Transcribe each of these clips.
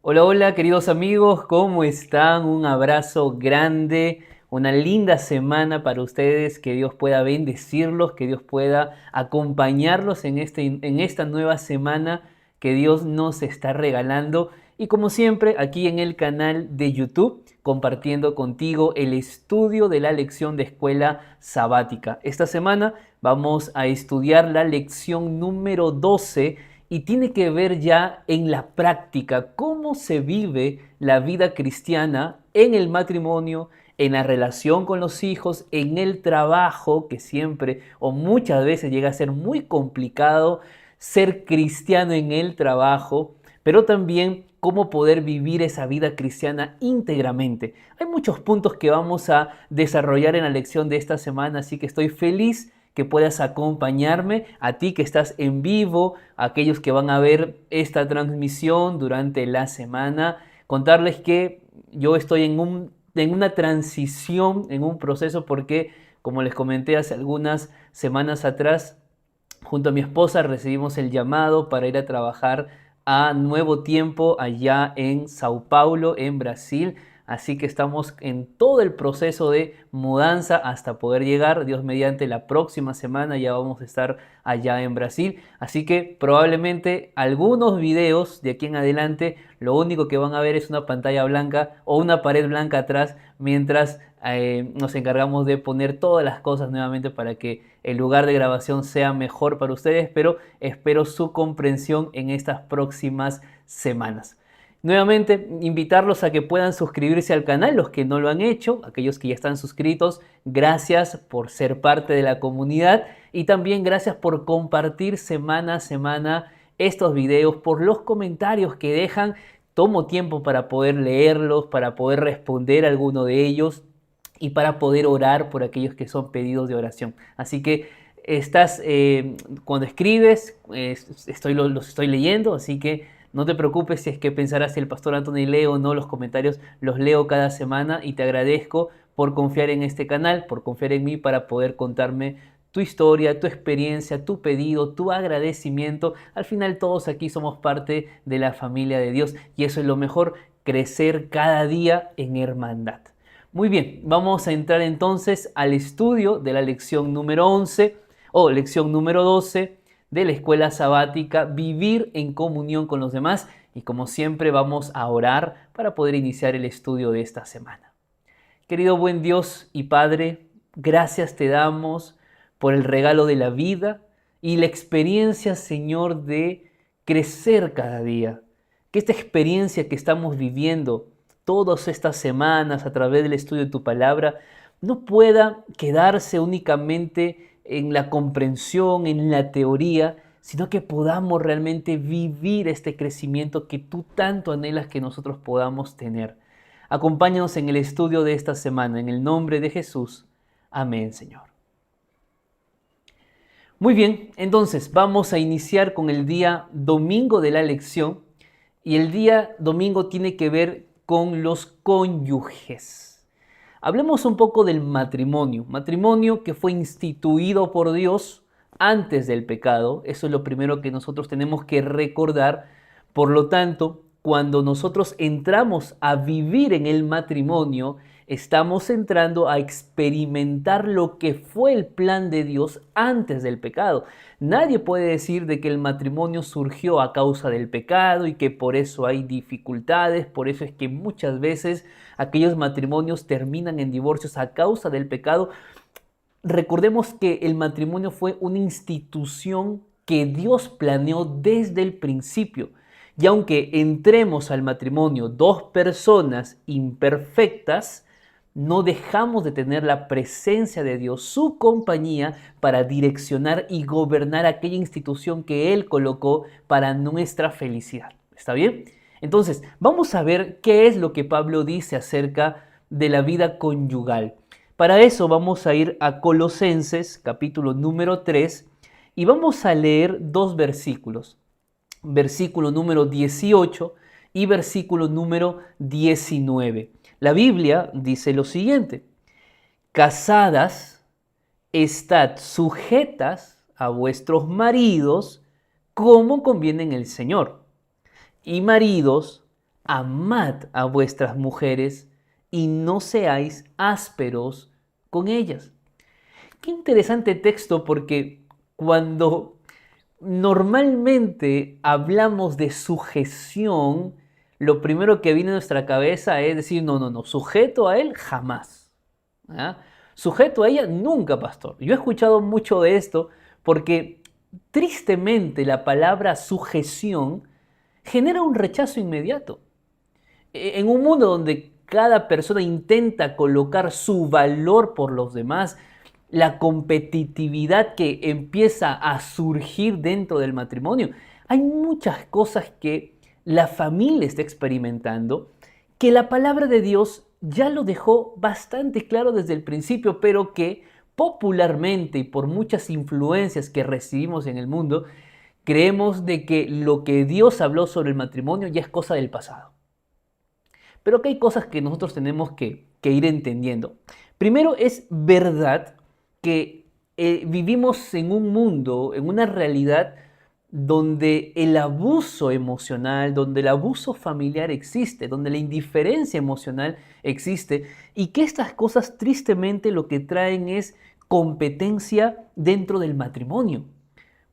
Hola, hola, queridos amigos, ¿cómo están? Un abrazo grande, una linda semana para ustedes, que Dios pueda bendecirlos, que Dios pueda acompañarlos en esta nueva semana que Dios nos está regalando. Y como siempre, aquí en el canal de YouTube, compartiendo contigo el estudio de la lección de escuela sabática. Esta semana vamos a estudiar la lección número 12 y tiene que ver ya en la práctica cómo se vive la vida cristiana en el matrimonio, en la relación con los hijos, en el trabajo, que siempre o muchas veces llega a ser muy complicado ser cristiano en el trabajo, pero también cómo poder vivir esa vida cristiana íntegramente. Hay muchos puntos que vamos a desarrollar en la lección de esta semana, así que estoy feliz que puedas acompañarme, a ti que estás en vivo, a aquellos que van a ver esta transmisión durante la semana, contarles que yo estoy en una transición, en un proceso, porque como les comenté hace algunas semanas atrás, junto a mi esposa recibimos el llamado para ir a trabajar a Nuevo Tiempo allá en Sao Paulo, en Brasil. Así que estamos en todo el proceso de mudanza hasta poder llegar. Dios mediante, la próxima semana ya vamos a estar allá en Brasil. Así que probablemente algunos videos de aquí en adelante, lo único que van a ver es una pantalla blanca o una pared blanca atrás mientras nos encargamos de poner todas las cosas nuevamente para que el lugar de grabación sea mejor para ustedes, pero espero su comprensión en estas próximas semanas. Nuevamente, invitarlos a que puedan suscribirse al canal, los que no lo han hecho, aquellos que ya están suscritos, gracias por ser parte de la comunidad y también gracias por compartir semana a semana estos videos, por los comentarios que dejan. Tomo tiempo para poder leerlos, para poder responder a alguno de ellos y para poder orar por aquellos que son pedidos de oración. Así que cuando escribes, los estoy leyendo, así que no te preocupes si es que pensarás si el pastor Anthony lee o no los comentarios, los leo cada semana y te agradezco por confiar en este canal, por confiar en mí para poder contarme tu historia, tu experiencia, tu pedido, tu agradecimiento. Al final todos aquí somos parte de la familia de Dios y eso es lo mejor, crecer cada día en hermandad. Muy bien, vamos a entrar entonces al estudio de la lección número 11 o lección número 12 de la escuela sabática, vivir en comunión con los demás. Y como siempre vamos a orar para poder iniciar el estudio de esta semana. Querido buen Dios y Padre, gracias te damos por el regalo de la vida y la experiencia, Señor, de crecer cada día. Que esta experiencia que estamos viviendo todas estas semanas a través del estudio de tu palabra no pueda quedarse únicamente en la comprensión, en la teoría, sino que podamos realmente vivir este crecimiento que tú tanto anhelas que nosotros podamos tener. Acompáñanos en el estudio de esta semana, en el nombre de Jesús. Amén, Señor. Muy bien, entonces vamos a iniciar con el día domingo de la lección y el día domingo tiene que ver con los cónyuges. Hablemos un poco del matrimonio que fue instituido por Dios antes del pecado. Eso es lo primero que nosotros tenemos que recordar. Por lo tanto, cuando nosotros entramos a vivir en el matrimonio, estamos entrando a experimentar lo que fue el plan de Dios antes del pecado. Nadie puede decir de que el matrimonio surgió a causa del pecado y que por eso hay dificultades, por eso es que muchas veces aquellos matrimonios terminan en divorcios a causa del pecado. Recordemos que el matrimonio fue una institución que Dios planeó desde el principio. Y aunque entremos al matrimonio dos personas imperfectas, no dejamos de tener la presencia de Dios, su compañía, para direccionar y gobernar aquella institución que Él colocó para nuestra felicidad. ¿Está bien? Entonces, vamos a ver qué es lo que Pablo dice acerca de la vida conyugal. Para eso vamos a ir a Colosenses, capítulo número 3, y vamos a leer dos versículos. Versículo número 18 y versículo número 19. La Biblia dice lo siguiente: casadas, estad sujetas a vuestros maridos como conviene en el Señor. Y maridos, amad a vuestras mujeres y no seáis ásperos con ellas. Qué interesante texto, porque cuando normalmente hablamos de sujeción, lo primero que viene a nuestra cabeza es decir, no, no, no, sujeto a él jamás. ¿Ah? Sujeto a ella nunca, pastor. Yo he escuchado mucho de esto porque tristemente la palabra sujeción genera un rechazo inmediato. En un mundo donde cada persona intenta colocar su valor por los demás, la competitividad que empieza a surgir dentro del matrimonio, hay muchas cosas que la familia está experimentando que la palabra de Dios ya lo dejó bastante claro desde el principio, pero que popularmente y por muchas influencias que recibimos en el mundo, creemos de que lo que Dios habló sobre el matrimonio ya es cosa del pasado. Pero que hay cosas que nosotros tenemos que ir entendiendo. Primero, es verdad que vivimos en un mundo, en una realidad donde el abuso emocional, donde el abuso familiar existe, donde la indiferencia emocional existe, y que estas cosas tristemente lo que traen es competencia dentro del matrimonio.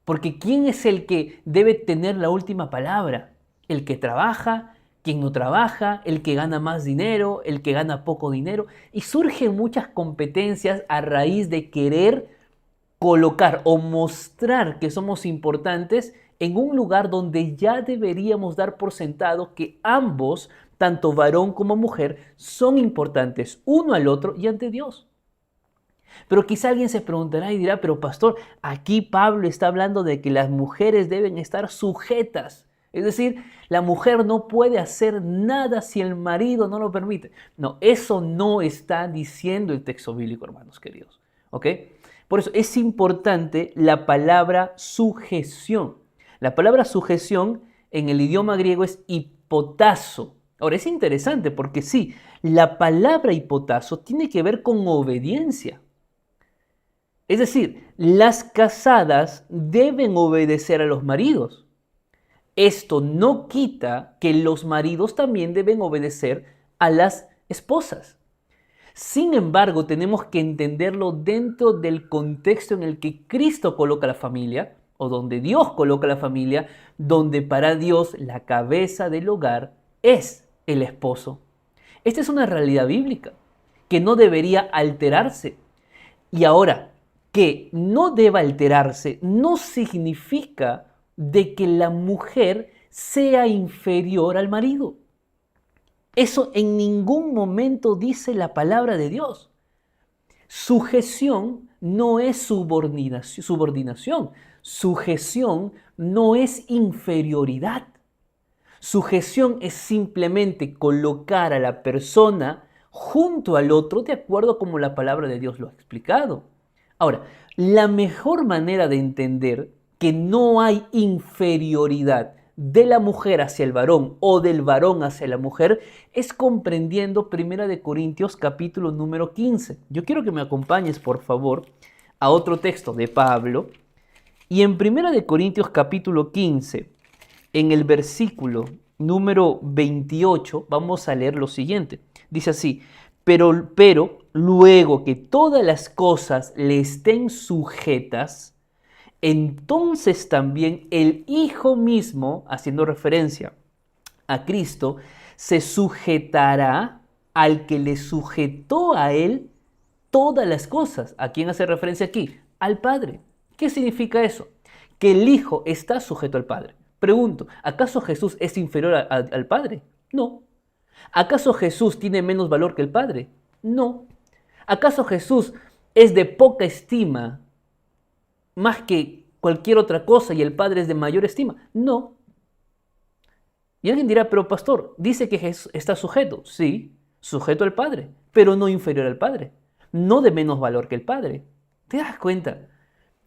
Porque ¿quién es el que debe tener la última palabra? ¿El que trabaja? ¿Quién no trabaja? ¿El que gana más dinero? ¿El que gana poco dinero? Y surgen muchas competencias a raíz de querer colocar o mostrar que somos importantes en un lugar donde ya deberíamos dar por sentado que ambos, tanto varón como mujer, son importantes uno al otro y ante Dios. Pero quizá alguien se preguntará y dirá, pero pastor, aquí Pablo está hablando de que las mujeres deben estar sujetas. Es decir, la mujer no puede hacer nada si el marido no lo permite. No, eso no está diciendo el texto bíblico, hermanos queridos. ¿Ok? Por eso es importante la palabra sujeción. La palabra sujeción en el idioma griego es hipotazo. Ahora, es interesante porque sí, la palabra hipotazo tiene que ver con obediencia. Es decir, las casadas deben obedecer a los maridos. Esto no quita que los maridos también deben obedecer a las esposas. Sin embargo, tenemos que entenderlo dentro del contexto en el que Cristo coloca la familia, o donde Dios coloca la familia, donde para Dios la cabeza del hogar es el esposo. Esta es una realidad bíblica que no debería alterarse. Y ahora, que no deba alterarse no significa de que la mujer sea inferior al marido. Eso en ningún momento dice la palabra de Dios. Sujeción no es subordinación. Sujeción no es inferioridad. Sujeción es simplemente colocar a la persona junto al otro de acuerdo a como la palabra de Dios lo ha explicado. Ahora, la mejor manera de entender que no hay inferioridad de la mujer hacia el varón o del varón hacia la mujer es comprendiendo 1 Corintios capítulo número 15. Yo quiero que me acompañes, por favor, a otro texto de Pablo. Y en 1 Corintios capítulo 15, en el versículo número 28, vamos a leer lo siguiente. Dice así, pero luego que todas las cosas le estén sujetas, entonces también el Hijo mismo, haciendo referencia a Cristo, se sujetará al que le sujetó a él todas las cosas. ¿A quién hace referencia aquí? Al Padre. ¿Qué significa eso? Que el Hijo está sujeto al Padre. Pregunto, ¿acaso Jesús es inferior al Padre? No. ¿Acaso Jesús tiene menos valor que el Padre? No. ¿Acaso Jesús es de poca estima más que cualquier otra cosa y el Padre es de mayor estima? No. Y alguien dirá, pero pastor, dice que Jesús está sujeto. Sí, sujeto al Padre, pero no inferior al Padre. No de menos valor que el Padre. ¿Te das cuenta?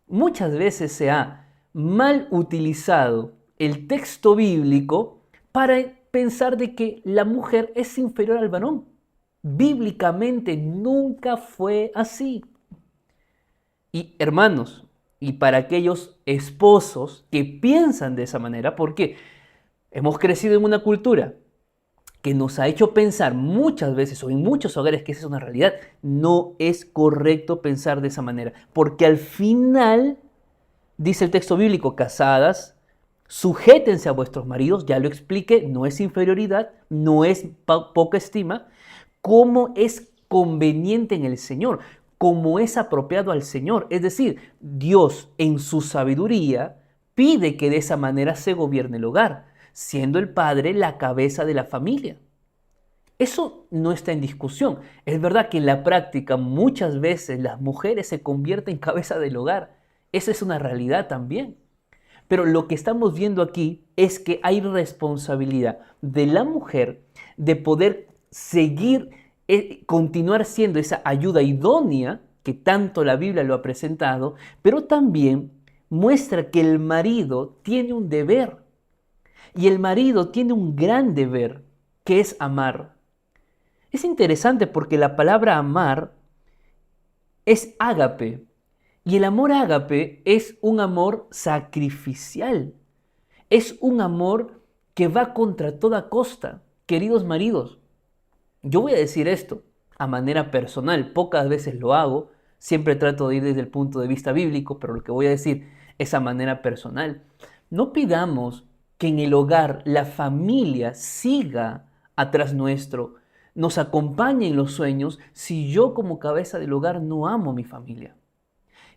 Muchas veces se ha mal utilizado el texto bíblico para pensar de que la mujer es inferior al varón. Bíblicamente nunca fue así. Y hermanos, y para aquellos esposos que piensan de esa manera, porque hemos crecido en una cultura que nos ha hecho pensar muchas veces o en muchos hogares que esa es una realidad. No es correcto pensar de esa manera, porque al final, dice el texto bíblico, casadas, sujétense a vuestros maridos, ya lo expliqué, no es inferioridad, no es poca estima, como es conveniente en el Señor, como es apropiado al Señor. Es decir, Dios en su sabiduría pide que de esa manera se gobierne el hogar, siendo el padre la cabeza de la familia. Eso no está en discusión. Es verdad que en la práctica muchas veces las mujeres se convierten en cabeza del hogar. Esa es una realidad también. Pero lo que estamos viendo aquí es que hay responsabilidad de la mujer de poder seguir, continuar siendo esa ayuda idónea que tanto la Biblia lo ha presentado, pero también muestra que el marido tiene un deber. Y el marido tiene un gran deber, que es amar. Es interesante porque la palabra amar es ágape. Y el amor ágape es un amor sacrificial. Es un amor que va contra toda costa. Queridos maridos, yo voy a decir esto a manera personal. Pocas veces lo hago. Siempre trato de ir desde el punto de vista bíblico, pero lo que voy a decir es a manera personal. No pidamos que en el hogar la familia siga atrás nuestro, nos acompañe en los sueños si yo como cabeza del hogar no amo a mi familia.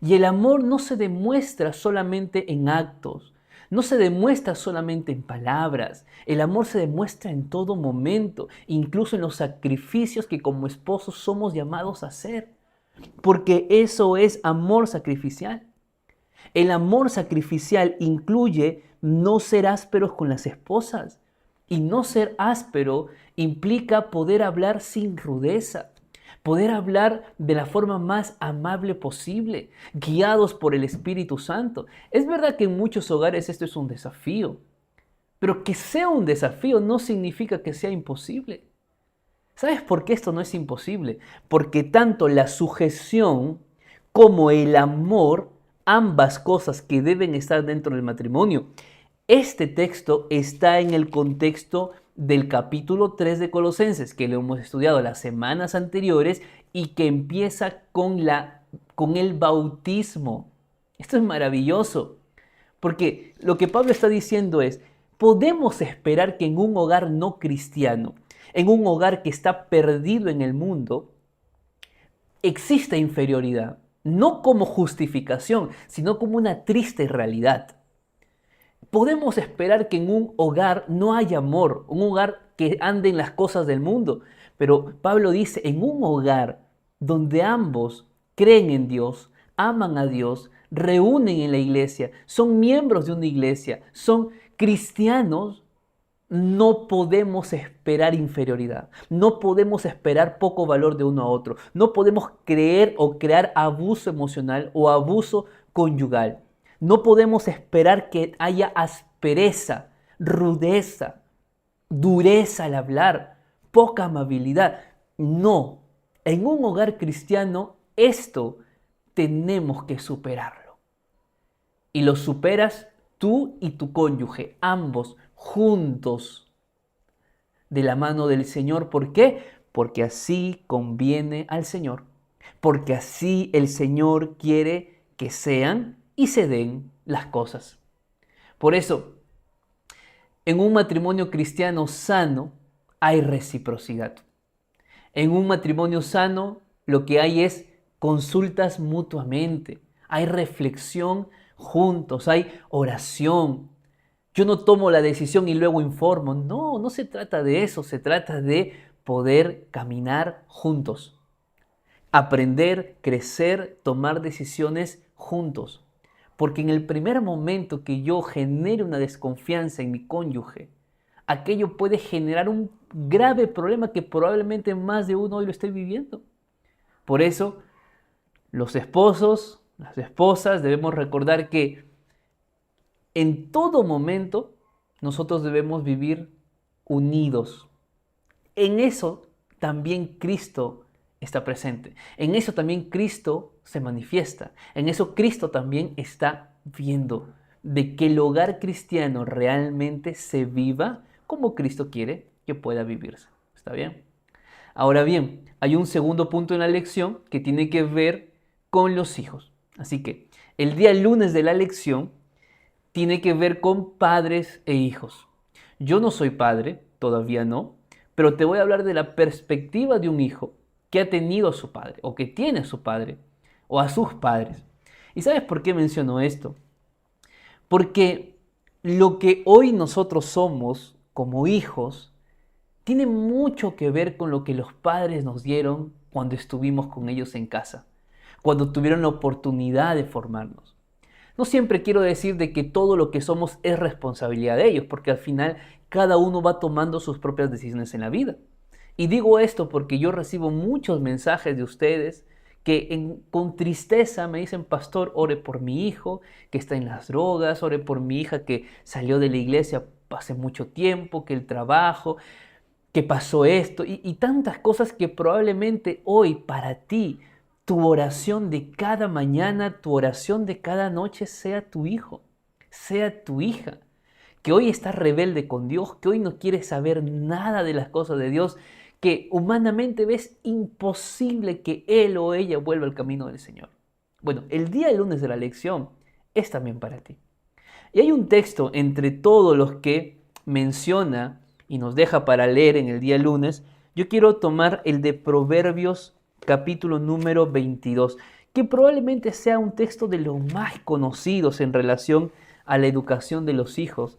Y el amor no se demuestra solamente en actos, no se demuestra solamente en palabras. El amor se demuestra en todo momento, incluso en los sacrificios que como esposos somos llamados a hacer. Porque eso es amor sacrificial. El amor sacrificial incluye no ser ásperos con las esposas. Y no ser áspero implica poder hablar sin rudeza, poder hablar de la forma más amable posible, guiados por el Espíritu Santo. Es verdad que en muchos hogares esto es un desafío, pero que sea un desafío no significa que sea imposible. ¿Sabes por qué esto no es imposible? Porque tanto la sujeción como el amor, ambas cosas que deben estar dentro del matrimonio. Este texto está en el contexto del capítulo 3 de Colosenses, que lo hemos estudiado las semanas anteriores y que empieza con el bautismo. Esto es maravilloso, porque lo que Pablo está diciendo es, podemos esperar que en un hogar no cristiano, en un hogar que está perdido en el mundo, exista inferioridad, no como justificación, sino como una triste realidad. Podemos esperar que en un hogar no haya amor, un hogar que ande en las cosas del mundo. Pero Pablo dice, en un hogar donde ambos creen en Dios, aman a Dios, reúnen en la iglesia, son miembros de una iglesia, son cristianos, no podemos esperar inferioridad, no podemos esperar poco valor de uno a otro, no podemos creer o crear abuso emocional o abuso conyugal. No podemos esperar que haya aspereza, rudeza, dureza al hablar, poca amabilidad. No, en un hogar cristiano esto tenemos que superarlo. Y lo superas tú y tu cónyuge, ambos juntos, de la mano del Señor. ¿Por qué? Porque así conviene al Señor. Porque así el Señor quiere que sean y se den las cosas. Por eso, en un matrimonio cristiano sano hay reciprocidad. En un matrimonio sano lo que hay es consultas mutuamente, hay reflexión juntos, hay oración. Yo no tomo la decisión y luego informo. No, no se trata de eso, se trata de poder caminar juntos, aprender, crecer, tomar decisiones juntos. Porque en el primer momento que yo genere una desconfianza en mi cónyuge, aquello puede generar un grave problema que probablemente más de uno hoy lo esté viviendo. Por eso, los esposos, las esposas, debemos recordar que en todo momento nosotros debemos vivir unidos. En eso también Cristo está presente. En eso también Cristo se manifiesta. En eso Cristo también está viendo de que el hogar cristiano realmente se viva como Cristo quiere que pueda vivirse. ¿Está bien? Ahora bien, hay un segundo punto en la lección que tiene que ver con los hijos. Así que el día lunes de la lección tiene que ver con padres e hijos. Yo no soy padre, todavía no, pero te voy a hablar de la perspectiva de un hijo que ha tenido a su padre o que tiene a su padre o a sus padres. ¿Y sabes por qué menciono esto? Porque lo que hoy nosotros somos como hijos tiene mucho que ver con lo que los padres nos dieron cuando estuvimos con ellos en casa, cuando tuvieron la oportunidad de formarnos. No siempre quiero decir de que todo lo que somos es responsabilidad de ellos, porque al final cada uno va tomando sus propias decisiones en la vida. Y digo esto porque yo recibo muchos mensajes de ustedes que con tristeza me dicen, pastor, ore por mi hijo que está en las drogas, ore por mi hija que salió de la iglesia hace mucho tiempo, que el trabajo, que pasó esto y tantas cosas que probablemente hoy para ti tu oración de cada mañana, tu oración de cada noche sea tu hijo, sea tu hija, que hoy está rebelde con Dios, que hoy no quiere saber nada de las cosas de Dios, que humanamente ves imposible que él o ella vuelva al camino del Señor. Bueno, el día lunes de la lección es también para ti. Y hay un texto entre todos los que menciona y nos deja para leer en el día lunes. Yo quiero tomar el de Proverbios capítulo número 22, que probablemente sea un texto de los más conocidos en relación a la educación de los hijos.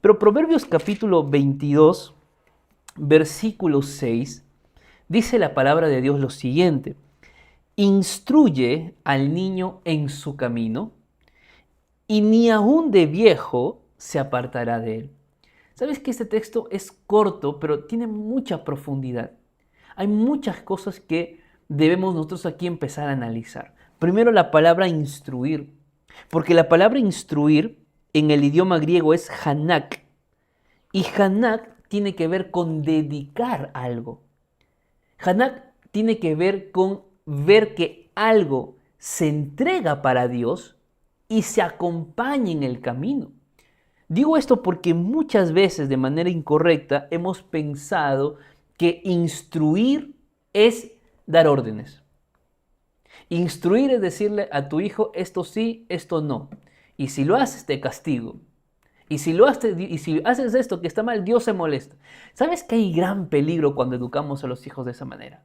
Pero Proverbios capítulo 22, versículo 6, dice la palabra de Dios lo siguiente: instruye al niño en su camino, y ni aun de viejo se apartará de él. Sabes que este texto es corto, pero tiene mucha profundidad. Hay muchas cosas que debemos nosotros aquí empezar a analizar. Primero, la palabra instruir, porque la palabra instruir en el idioma griego es hanak, y hanak tiene que ver con dedicar algo. Hanak tiene que ver con ver que algo se entrega para Dios y se acompaña en el camino. Digo esto porque muchas veces de manera incorrecta hemos pensado que instruir es dar órdenes. Instruir es decirle a tu hijo esto sí, esto no. Y si lo haces te castigo. Y si haces esto que está mal, Dios se molesta. ¿Sabes que hay gran peligro cuando educamos a los hijos de esa manera?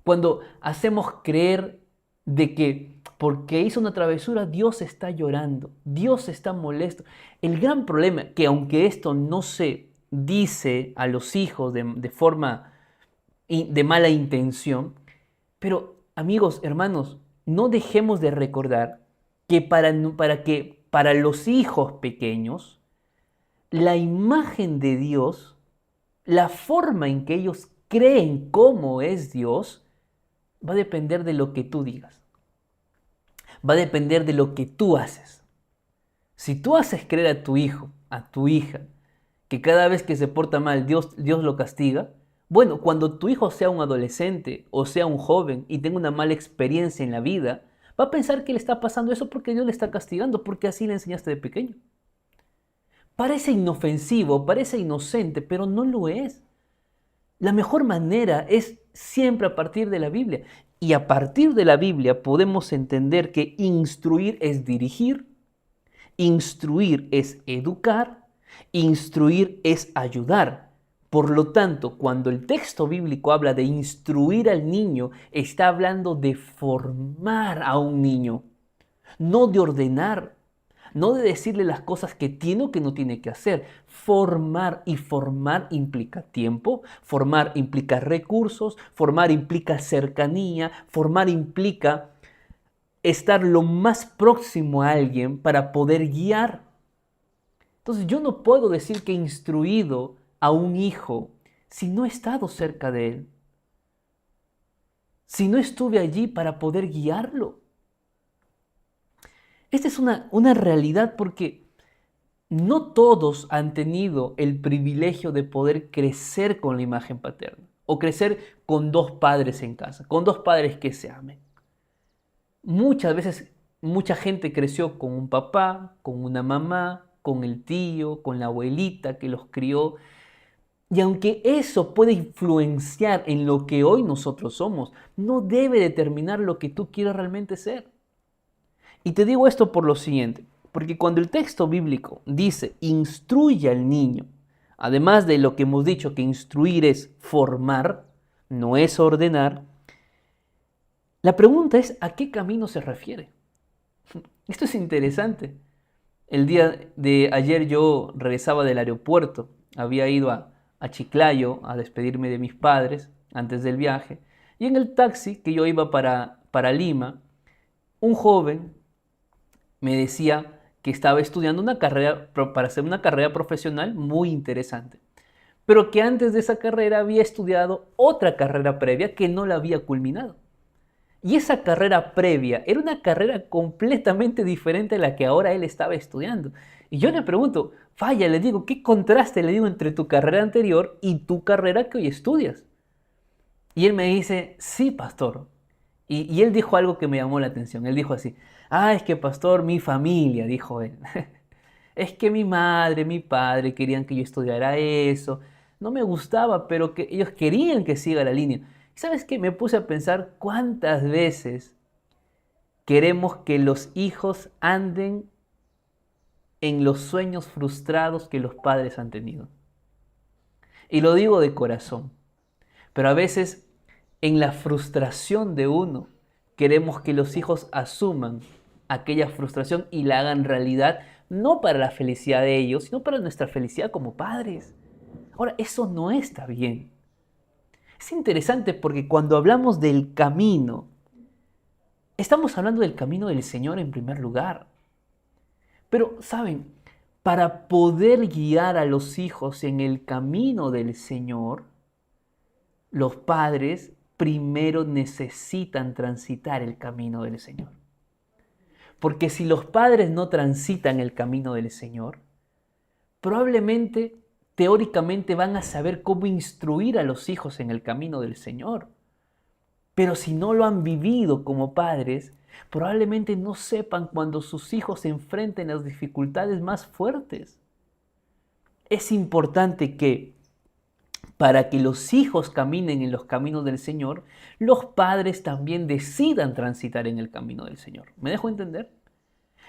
Cuando hacemos creer de que porque hizo una travesura, Dios está llorando, Dios está molesto. El gran problema, que aunque esto no se dice a los hijos de forma de mala intención, pero amigos, hermanos, no dejemos de recordar que para los hijos pequeños, la imagen de Dios, la forma en que ellos creen cómo es Dios, va a depender de lo que tú digas. Va a depender de lo que tú haces. Si tú haces creer a tu hijo, a tu hija, que cada vez que se porta mal Dios lo castiga, bueno, cuando tu hijo sea un adolescente o sea un joven y tenga una mala experiencia en la vida, va a pensar que le está pasando eso porque Dios le está castigando, porque así le enseñaste de pequeño. Parece inofensivo, parece inocente, pero no lo es. La mejor manera es siempre a partir de la Biblia. Y a partir de la Biblia podemos entender que instruir es dirigir, instruir es educar, instruir es ayudar. Por lo tanto, cuando el texto bíblico habla de instruir al niño, está hablando de formar a un niño, no de ordenar, no de decirle las cosas que tiene o que no tiene que hacer. Formar, y formar implica tiempo, formar implica recursos, formar implica cercanía, formar implica estar lo más próximo a alguien para poder guiar. Entonces yo no puedo decir que he instruido a un hijo si no he estado cerca de él, si no estuve allí para poder guiarlo. Esta es una realidad porque no todos han tenido el privilegio de poder crecer con la imagen paterna o crecer con dos padres en casa, con dos padres que se amen. Muchas veces, mucha gente creció con un papá, con una mamá, con el tío, con la abuelita que los crió Y aunque eso puede influenciar en lo que hoy nosotros somos, no debe determinar lo que tú quieres realmente ser. Y te digo esto por lo siguiente, porque cuando el texto bíblico dice instruye al niño, además de lo que hemos dicho que instruir es formar, no es ordenar, la pregunta es ¿a qué camino se refiere? Esto es interesante. El día de ayer yo regresaba del aeropuerto, había ido a Chiclayo a despedirme de mis padres antes del viaje, y en el taxi que yo iba para Lima, un joven me decía que estaba estudiando una carrera para hacer una carrera profesional muy interesante, pero que antes de esa carrera había estudiado otra carrera previa que no la había culminado. Y esa carrera previa era una carrera completamente diferente a la que ahora él estaba estudiando. Y yo le pregunto, vaya, le digo, ¿qué contraste le digo entre tu carrera anterior y tu carrera que hoy estudias? Y él me dice, sí, pastor. Y él dijo algo que me llamó la atención. Él dijo así, es que pastor, mi familia, dijo él. Es que mi madre, mi padre querían que yo estudiara eso. No me gustaba, pero que ellos querían que siga la línea. ¿Sabes qué? Me puse a pensar cuántas veces queremos que los hijos anden en los sueños frustrados que los padres han tenido. Y lo digo de corazón. Pero a veces en la frustración de uno queremos que los hijos asuman aquella frustración y la hagan realidad, no para la felicidad de ellos, sino para nuestra felicidad como padres. Ahora, eso no está bien. Es interesante porque cuando hablamos del camino, estamos hablando del camino del Señor en primer lugar. Pero, ¿saben? Para poder guiar a los hijos en el camino del Señor, los padres primero necesitan transitar el camino del Señor. Porque si los padres no transitan el camino del Señor, probablemente, teóricamente, van a saber cómo instruir a los hijos en el camino del Señor. Pero si no lo han vivido como padres, probablemente no sepan cuando sus hijos se enfrenten las dificultades más fuertes. Es importante que para que los hijos caminen en los caminos del Señor, los padres también decidan transitar en el camino del Señor. ¿Me dejo entender?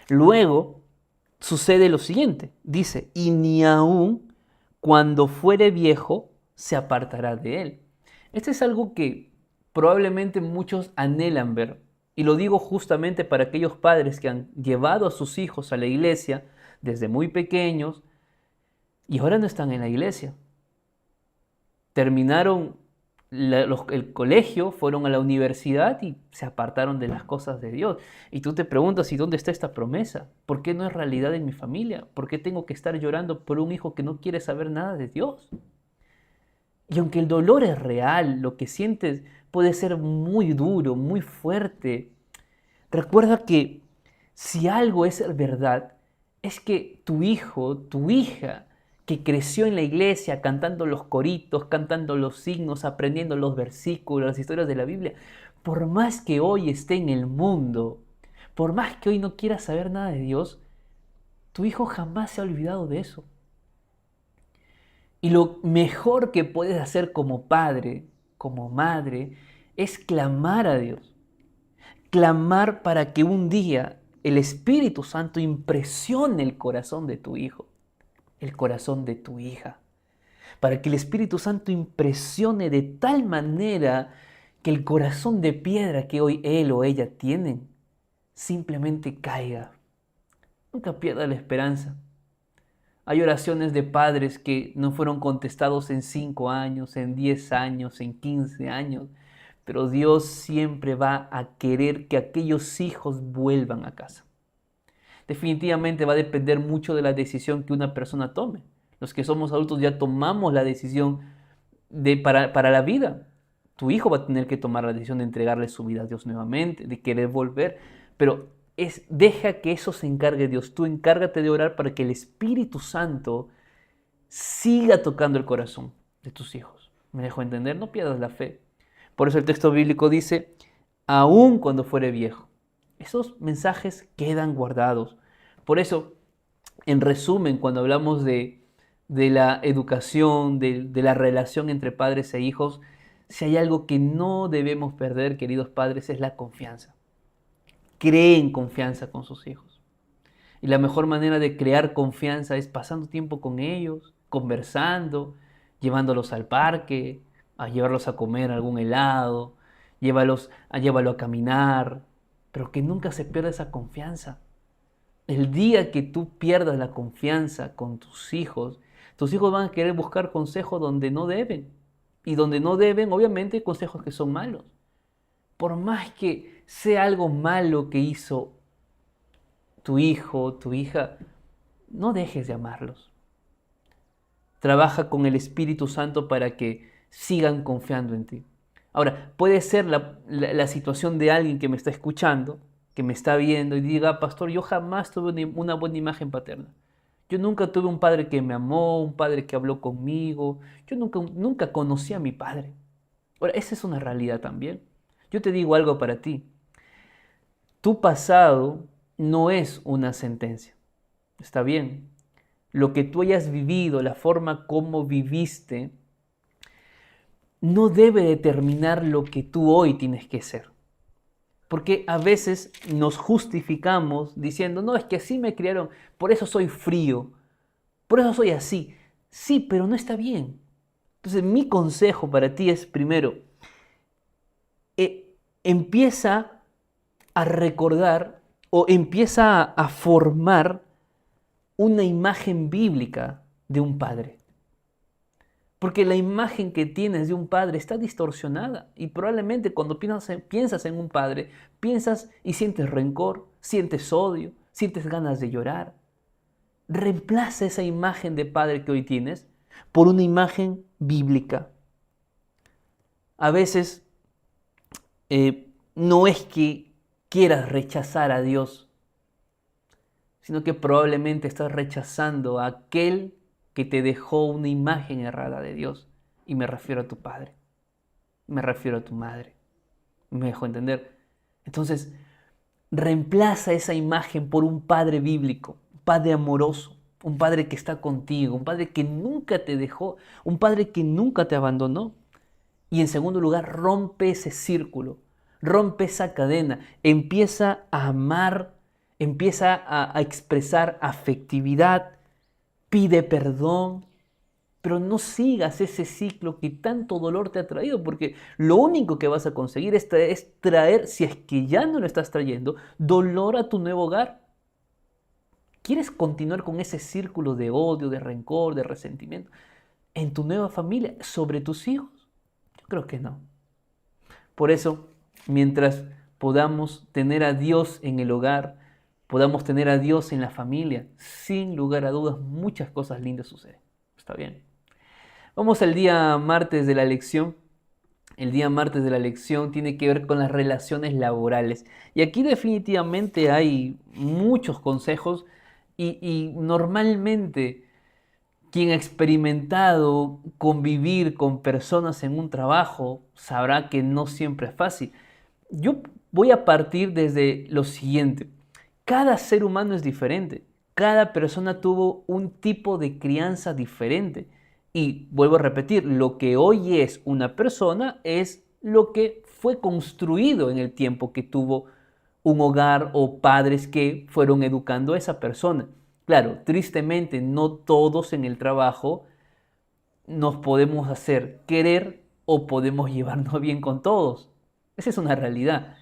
Luego sucede lo siguiente. Dice, y ni aun cuando fuere viejo se apartará de él. Esto es algo que probablemente muchos anhelan ver. Y lo digo justamente para aquellos padres que han llevado a sus hijos a la iglesia desde muy pequeños y ahora no están en la iglesia. Terminaron el colegio, fueron a la universidad y se apartaron de las cosas de Dios. Y tú te preguntas, ¿y dónde está esta promesa? ¿Por qué no es realidad en mi familia? ¿Por qué tengo que estar llorando por un hijo que no quiere saber nada de Dios? Y aunque el dolor es real, lo que sientes puede ser muy duro, muy fuerte, recuerda que si algo es verdad, es que tu hijo, tu hija, que creció en la iglesia cantando los coritos, cantando los signos, aprendiendo los versículos, las historias de la Biblia, por más que hoy esté en el mundo, por más que hoy no quiera saber nada de Dios, tu hijo jamás se ha olvidado de eso. Y lo mejor que puedes hacer como padre, como madre, es clamar a Dios. Clamar para que un día el Espíritu Santo impresione el corazón de tu hijo, el corazón de tu hija. Para que el Espíritu Santo impresione de tal manera que el corazón de piedra que hoy él o ella tienen simplemente caiga. Nunca pierda la esperanza. Hay oraciones de padres que no fueron contestados en 5 años, en 10 años, en 15 años, pero Dios siempre va a querer que aquellos hijos vuelvan a casa. Definitivamente va a depender mucho de la decisión que una persona tome. Los que somos adultos ya tomamos la decisión para la vida. Tu hijo va a tener que tomar la decisión de entregarle su vida a Dios nuevamente, de querer volver, pero deja que eso se encargue Dios. Tú encárgate de orar para que el Espíritu Santo siga tocando el corazón de tus hijos. ¿Me dejo entender? No pierdas la fe. Por eso el texto bíblico dice, aun cuando fuere viejo. Esos mensajes quedan guardados. Por eso, en resumen, cuando hablamos de de la educación, de la relación entre padres e hijos, si hay algo que no debemos perder, queridos padres, es la confianza. Creen confianza con sus hijos. Y la mejor manera de crear confianza es pasando tiempo con ellos, conversando, llevándolos al parque, a llevarlos a comer algún helado, llévalo a caminar, pero que nunca se pierda esa confianza. El día que tú pierdas la confianza con tus hijos van a querer buscar consejos donde no deben. Y donde no deben, obviamente, consejos que son malos. Por más que sea algo malo que hizo tu hijo, tu hija, no dejes de amarlos. Trabaja con el Espíritu Santo para que sigan confiando en ti. Ahora, puede ser la situación de alguien que me está escuchando, que me está viendo y diga, pastor, yo jamás tuve una buena imagen paterna. Yo nunca tuve un padre que me amó, un padre que habló conmigo. Yo nunca conocí a mi padre. Ahora, esa es una realidad también. Yo te digo algo para ti. Tu pasado no es una sentencia. Está bien. Lo que tú hayas vivido, la forma como viviste, no debe determinar lo que tú hoy tienes que ser. Porque a veces nos justificamos diciendo, no, es que así me criaron, por eso soy frío, por eso soy así. Sí, pero no está bien. Entonces mi consejo para ti es, primero, empieza a recordar o empieza a formar una imagen bíblica de un padre. Porque la imagen que tienes de un padre está distorsionada y probablemente cuando piensas en un padre, piensas y sientes rencor, sientes odio, sientes ganas de llorar. Reemplaza esa imagen de padre que hoy tienes por una imagen bíblica. A veces no es que quieras rechazar a Dios, sino que probablemente estás rechazando a aquel que te dejó una imagen errada de Dios. Y me refiero a tu padre, me refiero a tu madre. ¿Me dejo entender? Entonces, reemplaza esa imagen por un padre bíblico, un padre amoroso, un padre que está contigo, un padre que nunca te dejó, un padre que nunca te abandonó. Y en segundo lugar, rompe ese círculo, rompe esa cadena, empieza a amar, empieza a expresar afectividad, pide perdón, pero no sigas ese ciclo que tanto dolor te ha traído, porque lo único que vas a conseguir es traer, si es que ya no lo estás trayendo, dolor a tu nuevo hogar. ¿Quieres continuar con ese círculo de odio, de rencor, de resentimiento en tu nueva familia, sobre tus hijos? Yo creo que no. Por eso, mientras podamos tener a Dios en el hogar, podamos tener a Dios en la familia, sin lugar a dudas, muchas cosas lindas suceden. ¿Está bien? Vamos al día martes de la lección. El día martes de la lección tiene que ver con las relaciones laborales. Y aquí definitivamente hay muchos consejos y normalmente quien ha experimentado convivir con personas en un trabajo sabrá que no siempre es fácil. Yo voy a partir desde lo siguiente. Cada ser humano es diferente. Cada persona tuvo un tipo de crianza diferente. Y vuelvo a repetir, lo que hoy es una persona es lo que fue construido en el tiempo que tuvo un hogar o padres que fueron educando a esa persona. Claro, tristemente no todos en el trabajo nos podemos hacer querer o podemos llevarnos bien con todos. Esa es una realidad.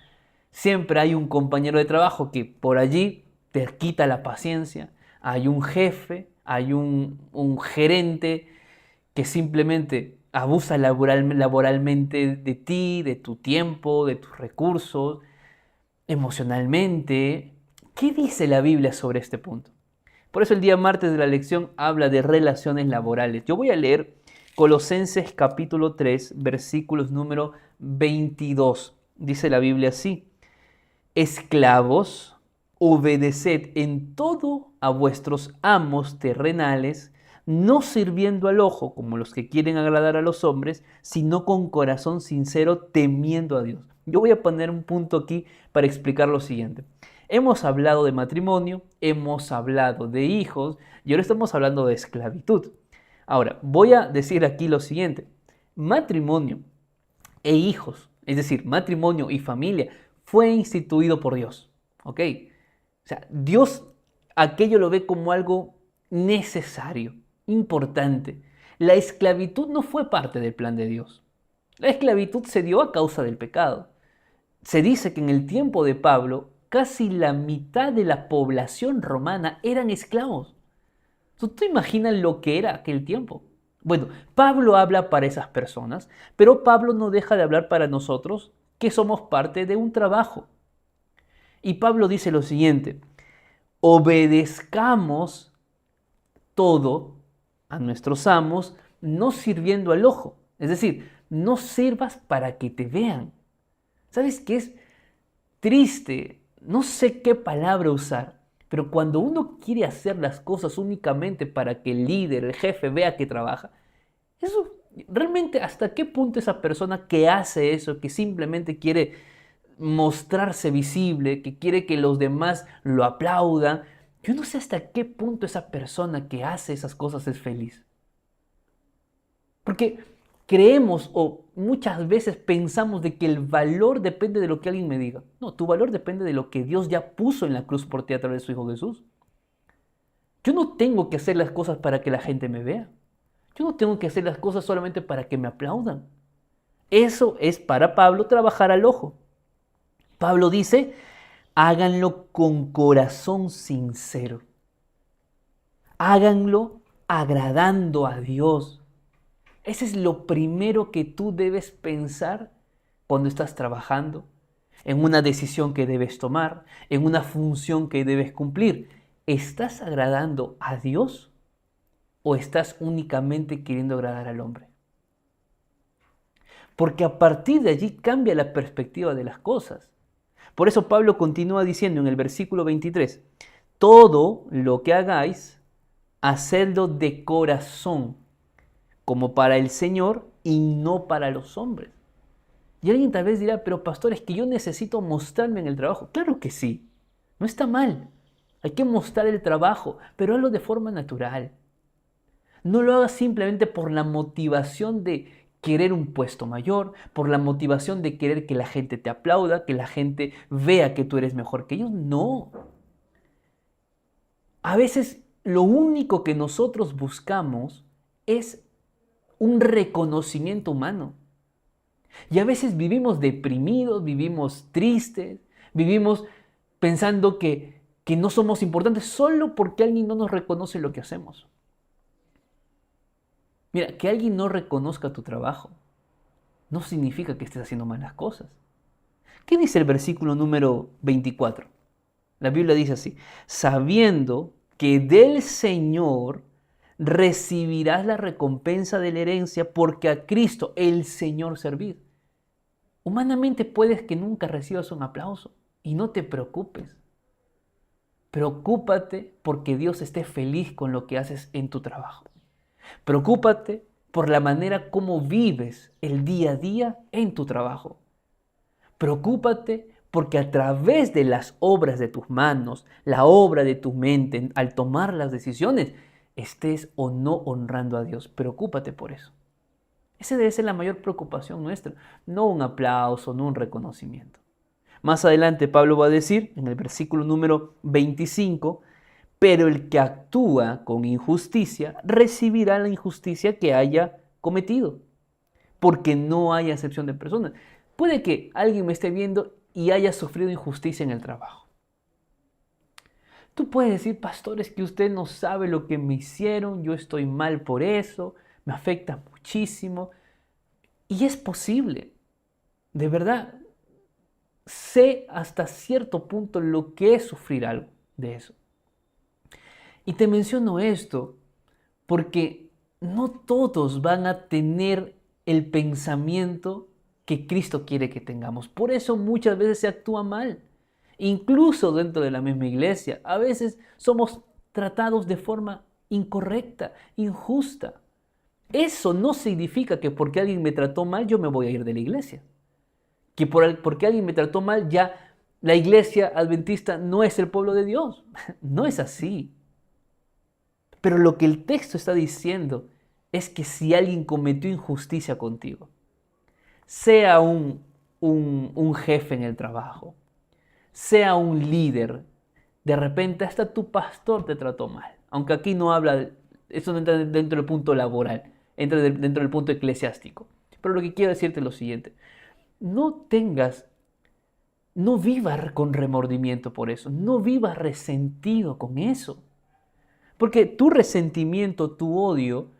Siempre hay un compañero de trabajo que por allí te quita la paciencia. Hay un jefe, hay un gerente que simplemente abusa laboralmente de ti, de tu tiempo, de tus recursos, emocionalmente. ¿Qué dice la Biblia sobre este punto? Por eso el día martes de la lección habla de relaciones laborales. Yo voy a leer Colosenses capítulo 3, versículos número 22. Dice la Biblia así: esclavos, obedeced en todo a vuestros amos terrenales, no sirviendo al ojo como los que quieren agradar a los hombres, sino con corazón sincero, temiendo a Dios. Yo voy a poner un punto aquí para explicar lo siguiente. Hemos hablado de matrimonio, hemos hablado de hijos y ahora estamos hablando de esclavitud. Ahora, voy a decir aquí lo siguiente. Matrimonio e hijos, es decir, matrimonio y familia, fue instituido por Dios. ¿Ok? O sea, Dios aquello lo ve como algo necesario, importante. La esclavitud no fue parte del plan de Dios. La esclavitud se dio a causa del pecado. Se dice que en el tiempo de Pablo, casi la mitad de la población romana eran esclavos. ¿Tú te imaginas lo que era aquel tiempo? Bueno, Pablo habla para esas personas, pero Pablo no deja de hablar para nosotros que somos parte de un trabajo. Y Pablo dice lo siguiente: obedezcamos todo a nuestros amos, no sirviendo al ojo. Es decir, no sirvas para que te vean. ¿Sabes qué es triste? No sé qué palabra usar, pero cuando uno quiere hacer las cosas únicamente para que el líder, el jefe vea que trabaja, eso realmente hasta qué punto esa persona que hace eso, que simplemente quiere mostrarse visible, que quiere que los demás lo aplaudan, yo no sé hasta qué punto esa persona que hace esas cosas es feliz. Porque creemos o muchas veces pensamos de que el valor depende de lo que alguien me diga. No, tu valor depende de lo que Dios ya puso en la cruz por ti a través de su Hijo Jesús. Yo no tengo que hacer las cosas para que la gente me vea. Yo no tengo que hacer las cosas solamente para que me aplaudan. Eso es para Pablo trabajar al ojo. Pablo dice, háganlo con corazón sincero. Háganlo agradando a Dios. Ese es lo primero que tú debes pensar cuando estás trabajando, en una decisión que debes tomar, en una función que debes cumplir. ¿Estás agradando a Dios o estás únicamente queriendo agradar al hombre? Porque a partir de allí cambia la perspectiva de las cosas. Por eso Pablo continúa diciendo en el versículo 23, todo lo que hagáis, hacedlo de corazón, como para el Señor y no para los hombres. Y alguien tal vez dirá, pero pastor, es que yo necesito mostrarme en el trabajo. Claro que sí, no está mal. Hay que mostrar el trabajo, pero hazlo de forma natural. No lo hagas simplemente por la motivación de querer un puesto mayor, por la motivación de querer que la gente te aplauda, que la gente vea que tú eres mejor que ellos. No. A veces lo único que nosotros buscamos es un reconocimiento humano. Y a veces vivimos deprimidos, vivimos tristes, vivimos pensando que no somos importantes solo porque alguien no nos reconoce lo que hacemos. Mira, que alguien no reconozca tu trabajo no significa que estés haciendo malas cosas. ¿Qué dice el versículo número 24? La Biblia dice así, sabiendo que del Señor recibirás la recompensa de la herencia porque a Cristo, el Señor, servid. Humanamente puedes que nunca recibas un aplauso y no te preocupes. Preocúpate porque Dios esté feliz con lo que haces en tu trabajo. Preocúpate por la manera como vives el día a día en tu trabajo. Preocúpate porque a través de las obras de tus manos, la obra de tu mente, al tomar las decisiones, estés o no honrando a Dios. Preocúpate por eso. Esa debe ser la mayor preocupación nuestra, no un aplauso, no un reconocimiento. Más adelante Pablo va a decir, en el versículo número 25, pero el que actúa con injusticia recibirá la injusticia que haya cometido, porque no hay acepción de personas. Puede que alguien me esté viendo y haya sufrido injusticia en el trabajo. Tú puedes decir, pastor, es que usted no sabe lo que me hicieron, yo estoy mal por eso, me afecta muchísimo. Y es posible, de verdad, sé hasta cierto punto lo que es sufrir algo de eso. Y te menciono esto porque no todos van a tener el pensamiento que Cristo quiere que tengamos. Por eso muchas veces se actúa mal. Incluso dentro de la misma iglesia, a veces somos tratados de forma incorrecta, injusta. Eso no significa que porque alguien me trató mal yo me voy a ir de la iglesia. Que porque alguien me trató mal ya la iglesia adventista no es el pueblo de Dios. No es así. Pero lo que el texto está diciendo es que si alguien cometió injusticia contigo, sea un jefe en el trabajo, sea un líder, de repente hasta tu pastor te trató mal. Aunque aquí no habla, eso no entra dentro del punto laboral, entra dentro del punto eclesiástico. Pero lo que quiero decirte es lo siguiente, no vivas con remordimiento por eso, no vivas resentido con eso. Porque tu resentimiento, tu odio,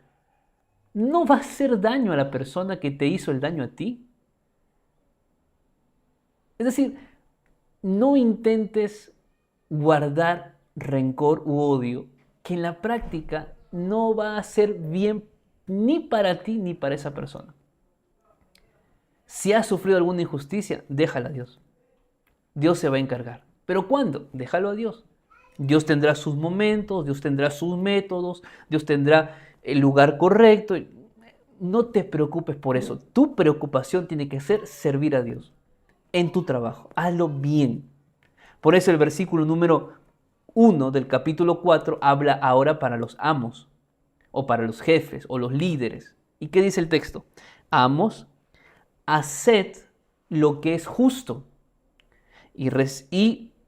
no va a hacer daño a la persona que te hizo el daño a ti. Es decir, no intentes guardar rencor u odio que en la práctica no va a ser bien ni para ti ni para esa persona. Si has sufrido alguna injusticia, déjala a Dios. Dios se va a encargar. ¿Pero cuándo? Déjalo a Dios. Dios tendrá sus momentos, Dios tendrá sus métodos, Dios tendrá el lugar correcto. No te preocupes por eso. Tu preocupación tiene que ser servir a Dios en tu trabajo. Hazlo bien. Por eso el versículo número 1 del capítulo 4 habla ahora para los amos, o para los jefes, o los líderes. ¿Y qué dice el texto? Amos, haced lo que es justo y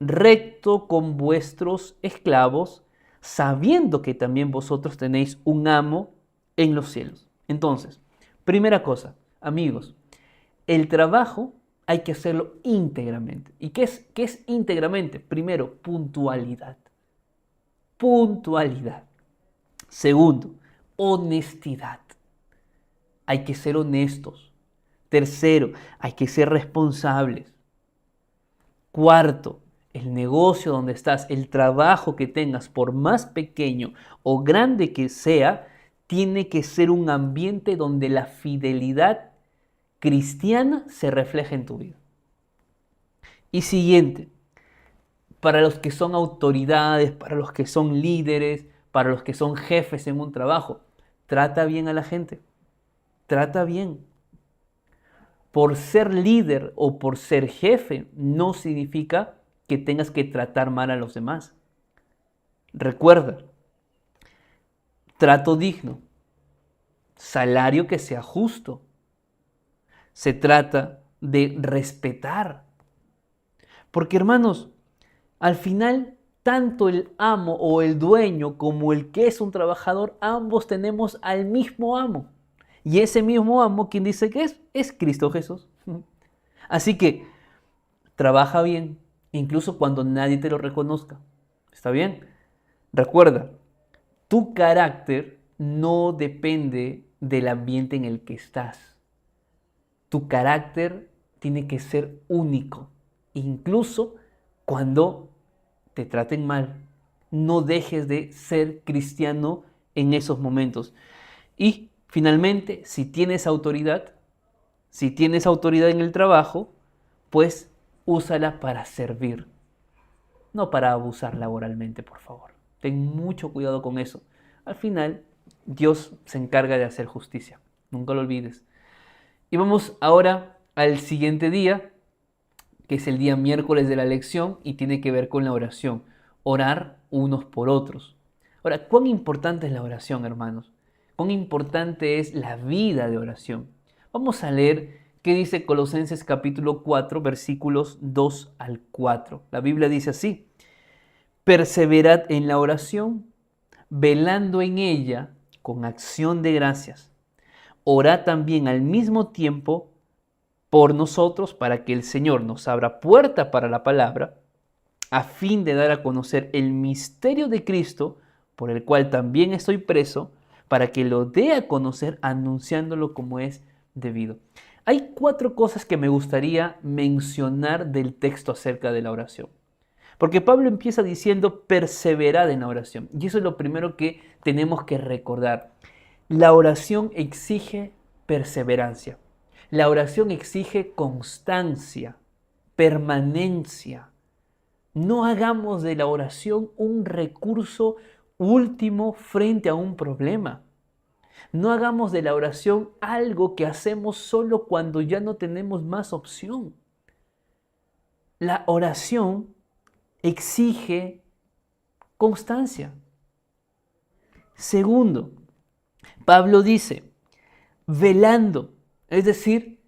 recto con vuestros esclavos, sabiendo que también vosotros tenéis un amo en los cielos. Entonces, primera cosa, amigos, el trabajo hay que hacerlo íntegramente. ¿Y qué es íntegramente? Primero, puntualidad. Puntualidad. Segundo, honestidad. Hay que ser honestos. Tercero, hay que ser responsables. Cuarto, el negocio donde estás, el trabajo que tengas, por más pequeño o grande que sea, tiene que ser un ambiente donde la fidelidad cristiana se refleja en tu vida. Y siguiente, para los que son autoridades, para los que son líderes, para los que son jefes en un trabajo, trata bien a la gente. Trata bien. Por ser líder o por ser jefe no significa que tengas que tratar mal a los demás. Recuerda, trato digno, salario que sea justo. Se trata de respetar. Porque hermanos, al final, tanto el amo o el dueño como el que es un trabajador, ambos tenemos al mismo amo. Y ese mismo amo, ¿quién dice que es Cristo Jesús. Así que trabaja bien, incluso cuando nadie te lo reconozca. ¿Está bien? Recuerda, tu carácter no depende del ambiente en el que estás. Tu carácter tiene que ser único, incluso cuando te traten mal. No dejes de ser cristiano en esos momentos. Y finalmente, si tienes autoridad en el trabajo, pues úsala para servir, no para abusar laboralmente, por favor. Ten mucho cuidado con eso. Al final, Dios se encarga de hacer justicia. Nunca lo olvides. Y vamos ahora al siguiente día, que es el día miércoles de la lección y tiene que ver con la oración. Orar unos por otros. Ahora, ¿cuán importante es la oración, hermanos? ¿Cuán importante es la vida de oración? Vamos a leer qué dice Colosenses capítulo 4, versículos 2 al 4. La Biblia dice así: perseverad en la oración, velando en ella con acción de gracias. Orad también al mismo tiempo por nosotros para que el Señor nos abra puerta para la palabra, a fin de dar a conocer el misterio de Cristo, por el cual también estoy preso, para que lo dé a conocer anunciándolo como es debido. Hay 4 cosas que me gustaría mencionar del texto acerca de la oración. Porque Pablo empieza diciendo perseverad en la oración. Y eso es lo primero que tenemos que recordar. La oración exige perseverancia. La oración exige constancia, permanencia. No hagamos de la oración un recurso último frente a un problema. No hagamos de la oración algo que hacemos solo cuando ya no tenemos más opción. La oración exige constancia. Segundo, Pablo dice, velando, es decir,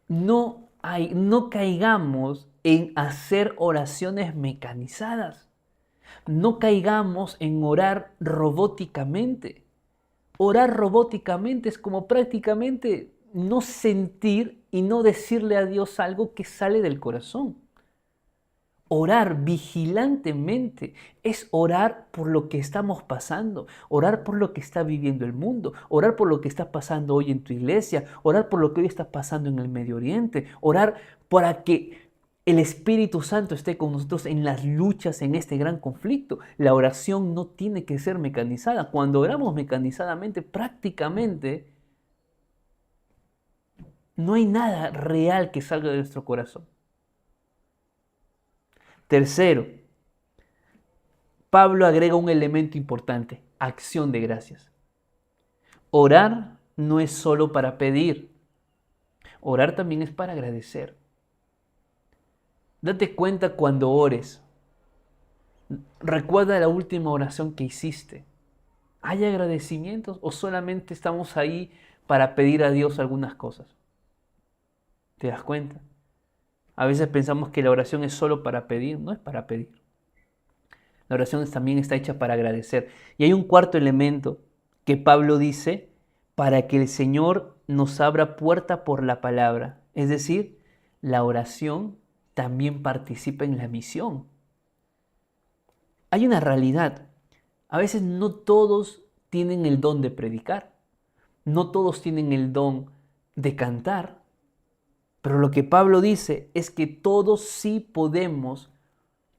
no caigamos en hacer oraciones mecanizadas, no caigamos en orar robóticamente. Orar robóticamente es como prácticamente no sentir y no decirle a Dios algo que sale del corazón. Orar vigilantemente es orar por lo que estamos pasando, orar por lo que está viviendo el mundo, orar por lo que está pasando hoy en tu iglesia, orar por lo que hoy está pasando en el Medio Oriente, orar para que el Espíritu Santo esté con nosotros en las luchas, en este gran conflicto. La oración no tiene que ser mecanizada. Cuando oramos mecanizadamente, prácticamente no hay nada real que salga de nuestro corazón. Tercero, Pablo agrega un elemento importante, acción de gracias. Orar no es solo para pedir, orar también es para agradecer. Date cuenta cuando ores. Recuerda la última oración que hiciste. ¿Hay agradecimientos o solamente estamos ahí para pedir a Dios algunas cosas? ¿Te das cuenta? A veces pensamos que la oración es solo para pedir, no es para pedir. La oración también está hecha para agradecer. Y hay un cuarto elemento que Pablo dice para que el Señor nos abra puerta por la palabra. Es decir, la oración también participa en la misión. Hay una realidad. A veces no todos tienen el don de predicar. No todos tienen el don de cantar. Pero lo que Pablo dice es que todos sí podemos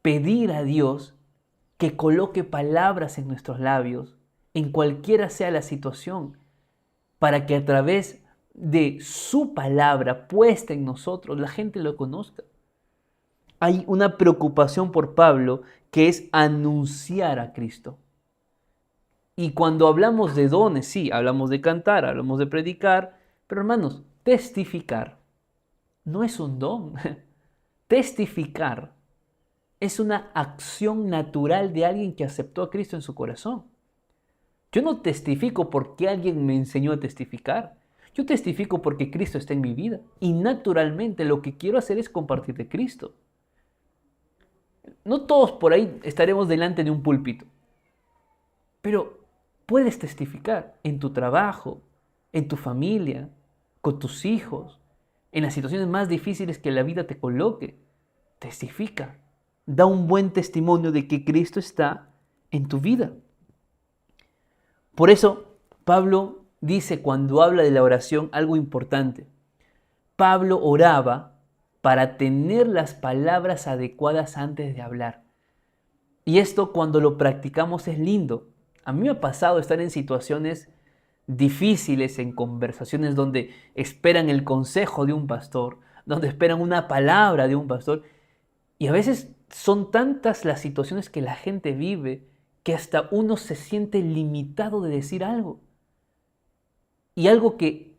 pedir a Dios que coloque palabras en nuestros labios, en cualquiera sea la situación, para que a través de su palabra puesta en nosotros, la gente lo conozca. Hay una preocupación por Pablo que es anunciar a Cristo. Y cuando hablamos de dones, sí, hablamos de cantar, hablamos de predicar, pero hermanos, testificar no es un don. Testificar es una acción natural de alguien que aceptó a Cristo en su corazón. Yo no testifico porque alguien me enseñó a testificar. Yo testifico porque Cristo está en mi vida. Y naturalmente lo que quiero hacer es compartir de Cristo. No todos por ahí estaremos delante de un púlpito. Pero puedes testificar en tu trabajo, en tu familia, con tus hijos, en las situaciones más difíciles que la vida te coloque. Testifica. Da un buen testimonio de que Cristo está en tu vida. Por eso, Pablo dice cuando habla de la oración algo importante. Pablo oraba para tener las palabras adecuadas antes de hablar. Y esto cuando lo practicamos es lindo. A mí me ha pasado estar en situaciones difíciles, en conversaciones donde esperan el consejo de un pastor, donde esperan una palabra de un pastor. Y a veces son tantas las situaciones que la gente vive que hasta uno se siente limitado de decir algo. Y algo que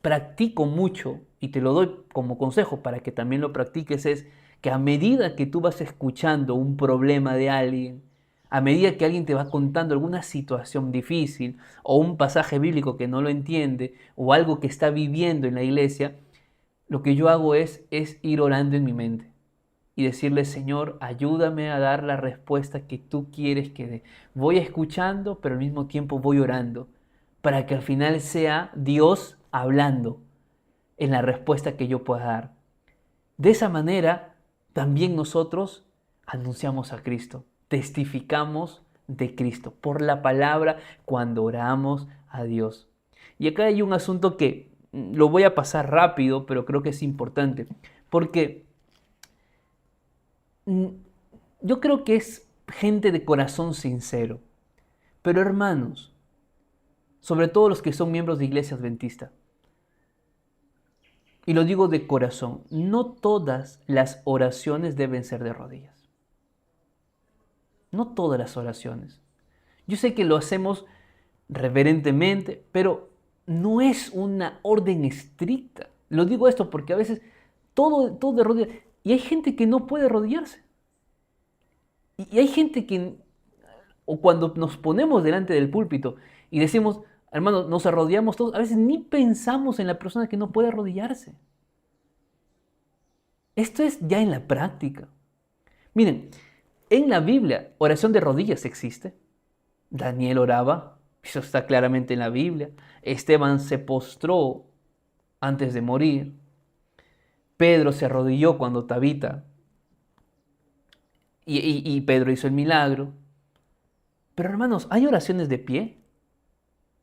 practico mucho, y te lo doy como consejo para que también lo practiques, es que a medida que tú vas escuchando un problema de alguien, a medida que alguien te va contando alguna situación difícil o un pasaje bíblico que no lo entiende o algo que está viviendo en la iglesia, lo que yo hago es ir orando en mi mente y decirle, Señor, ayúdame a dar la respuesta que tú quieres que dé. Voy escuchando, pero al mismo tiempo voy orando para que al final sea Dios hablando en la respuesta que yo pueda dar. De esa manera, también nosotros anunciamos a Cristo, testificamos de Cristo por la palabra cuando oramos a Dios. Y acá hay un asunto que lo voy a pasar rápido, pero creo que es importante, porque yo creo que es gente de corazón sincero. Pero hermanos, sobre todo los que son miembros de Iglesia Adventista, y lo digo de corazón, no todas las oraciones deben ser de rodillas. No todas las oraciones. Yo sé que lo hacemos reverentemente, pero no es una orden estricta. Lo digo esto porque a veces todo de rodillas. Y hay gente que no puede arrodillarse. Y hay gente que, o cuando nos ponemos delante del púlpito y decimos, Hermanos, nos arrodillamos todos. A veces ni pensamos en la persona que no puede arrodillarse. Esto es ya en la práctica. Miren, en la Biblia, oración de rodillas existe. Daniel oraba, eso está claramente en la Biblia. Esteban se postró antes de morir. Pedro se arrodilló cuando Tabita y Pedro hizo el milagro. Pero hermanos, ¿hay oraciones de pie?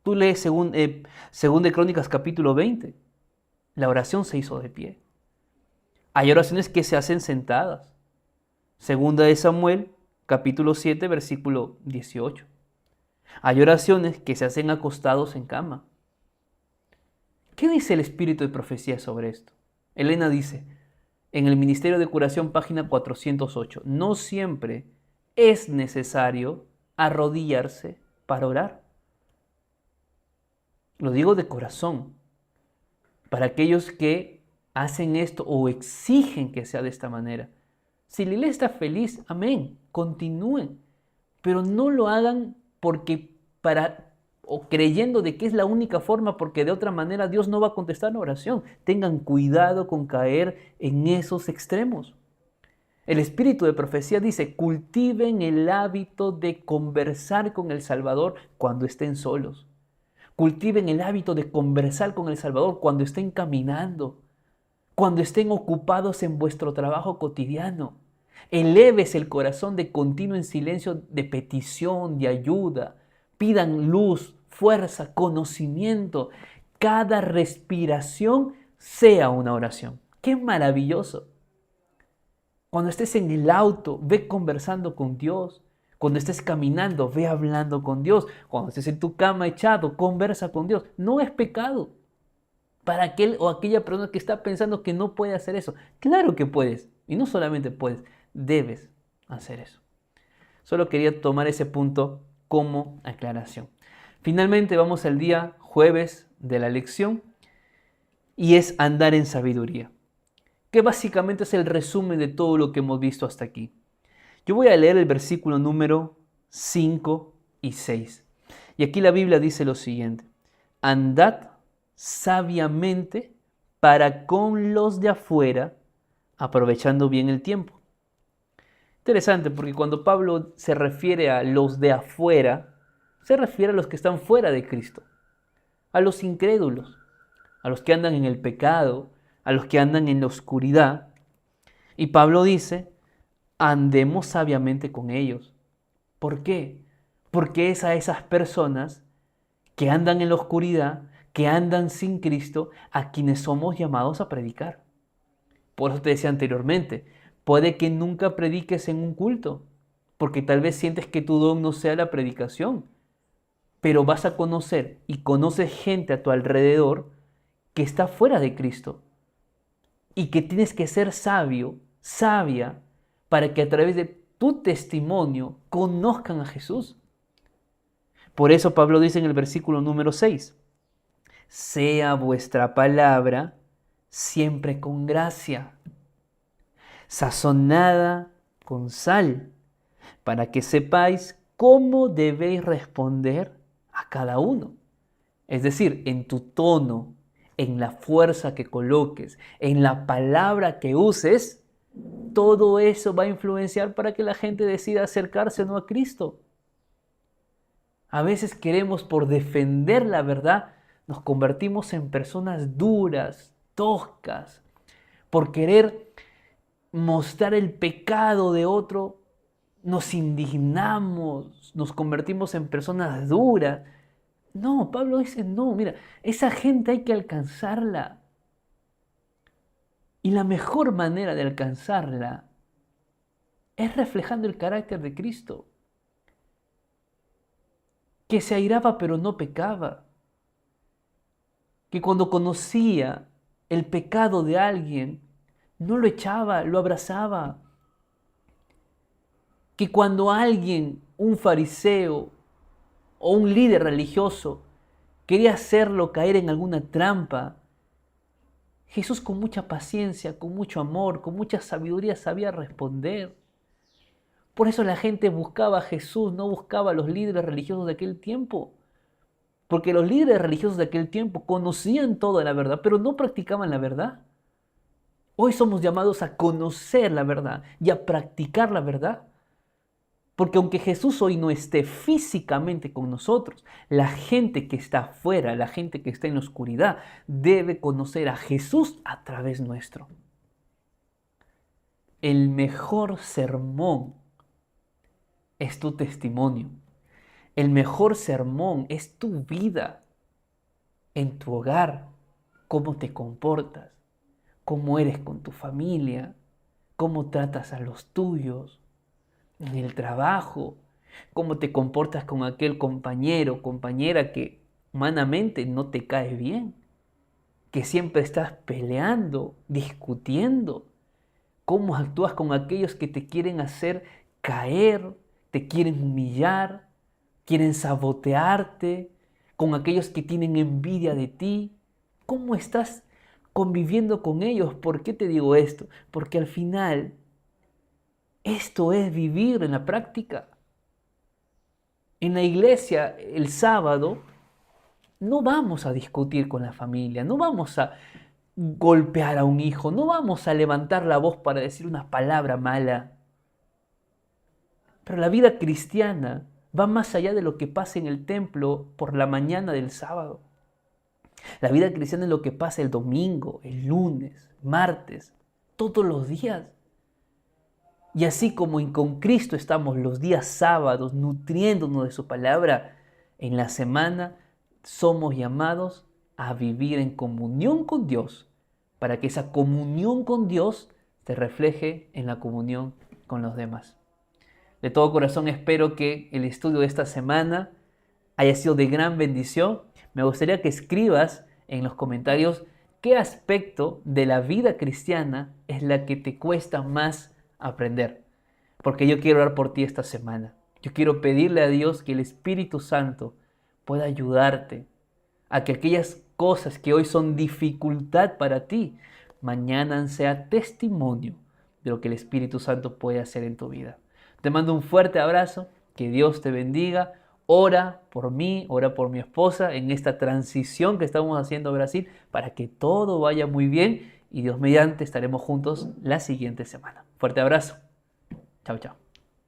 Tú lees según de Crónicas capítulo 20. La oración se hizo de pie. Hay oraciones que se hacen sentadas. Segunda de Samuel capítulo 7 versículo 18. Hay oraciones que se hacen acostados en cama. ¿Qué dice el Espíritu de Profecía sobre esto? Elena dice, en el Ministerio de Curación, página 408, no siempre es necesario arrodillarse para orar. Lo digo de corazón, para aquellos que hacen esto o exigen que sea de esta manera. Si la iglesia está feliz, amén, continúen, pero no lo hagan o creyendo de que es la única forma, porque de otra manera Dios no va a contestar la oración. Tengan cuidado con caer en esos extremos. El Espíritu de Profecía dice, cultiven el hábito de conversar con el Salvador cuando estén solos. Cultiven el hábito de conversar con el Salvador cuando estén caminando, cuando estén ocupados en vuestro trabajo cotidiano. Eleves el corazón de continuo en silencio de petición, de ayuda. Pidan luz, fuerza, conocimiento. Cada respiración sea una oración. ¡Qué maravilloso! Cuando estés en el auto, ve conversando con Dios. Cuando estés caminando, ve hablando con Dios. Cuando estés en tu cama echado, conversa con Dios. No es pecado para aquel o aquella persona que está pensando que no puede hacer eso. Claro que puedes. Y no solamente puedes, debes hacer eso. Solo quería tomar ese punto como aclaración. Finalmente vamos al día jueves de la lección y es andar en sabiduría, que básicamente es el resumen de todo lo que hemos visto hasta aquí. Yo voy a leer el versículo número 5 y 6. Y aquí la Biblia dice lo siguiente: andad sabiamente para con los de afuera, aprovechando bien el tiempo. Interesante, porque cuando Pablo se refiere a los de afuera, se refiere a los que están fuera de Cristo, a los incrédulos, a los que andan en el pecado, a los que andan en la oscuridad. Y Pablo dice, andemos sabiamente con ellos. ¿Por qué? Porque es a esas personas que andan en la oscuridad, que andan sin Cristo, a quienes somos llamados a predicar. Por eso te decía anteriormente, puede que nunca prediques en un culto, porque tal vez sientes que tu don no sea la predicación, pero vas a conocer y conoces gente a tu alrededor que está fuera de Cristo y que tienes que ser sabio, sabia, para que a través de tu testimonio conozcan a Jesús. Por eso Pablo dice en el versículo número 6, sea vuestra palabra siempre con gracia, sazonada con sal, para que sepáis cómo debéis responder a cada uno. Es decir, en tu tono, en la fuerza que coloques, en la palabra que uses, todo eso va a influenciar para que la gente decida acercarse o no a Cristo. A veces queremos, por defender la verdad, nos convertimos en personas duras, toscas, por querer mostrar el pecado de otro, nos indignamos, nos convertimos en personas duras. No, Pablo dice, no, mira, esa gente hay que alcanzarla. Y la mejor manera de alcanzarla es reflejando el carácter de Cristo, que se airaba pero no pecaba, que cuando conocía el pecado de alguien, no lo echaba, lo abrazaba, que cuando alguien, un fariseo o un líder religioso, quería hacerlo caer en alguna trampa, Jesús con mucha paciencia, con mucho amor, con mucha sabiduría sabía responder. Por eso la gente buscaba a Jesús, no buscaba a los líderes religiosos de aquel tiempo. Porque los líderes religiosos de aquel tiempo conocían toda la verdad, pero no practicaban la verdad. Hoy somos llamados a conocer la verdad y a practicar la verdad. Porque aunque Jesús hoy no esté físicamente con nosotros, la gente que está afuera, la gente que está en la oscuridad, debe conocer a Jesús a través nuestro. El mejor sermón es tu testimonio. El mejor sermón es tu vida en tu hogar, cómo te comportas, cómo eres con tu familia, cómo tratas a los tuyos, en el trabajo, cómo te comportas con aquel compañero o compañera que humanamente no te cae bien, que siempre estás peleando, discutiendo, cómo actúas con aquellos que te quieren hacer caer, te quieren humillar, quieren sabotearte, con aquellos que tienen envidia de ti, cómo estás conviviendo con ellos. ¿Por qué te digo esto? Porque al final esto es vivir en la práctica. En la iglesia, el sábado, no vamos a discutir con la familia, no vamos a golpear a un hijo, no vamos a levantar la voz para decir una palabra mala. Pero la vida cristiana va más allá de lo que pasa en el templo por la mañana del sábado. La vida cristiana es lo que pasa el domingo, el lunes, martes, todos los días. Y así como con Cristo estamos los días sábados nutriéndonos de su palabra, en la semana somos llamados a vivir en comunión con Dios, para que esa comunión con Dios se refleje en la comunión con los demás. De todo corazón espero que el estudio de esta semana haya sido de gran bendición. Me gustaría que escribas en los comentarios qué aspecto de la vida cristiana es la que te cuesta más aprender. Porque yo quiero orar por ti esta semana. Yo quiero pedirle a Dios que el Espíritu Santo pueda ayudarte a que aquellas cosas que hoy son dificultad para ti, mañana sea testimonio de lo que el Espíritu Santo puede hacer en tu vida. Te mando un fuerte abrazo, que Dios te bendiga. Ora por mí, ora por mi esposa en esta transición que estamos haciendo a Brasil para que todo vaya muy bien y Dios mediante estaremos juntos la siguiente semana. Fuerte abrazo. Chao, chao.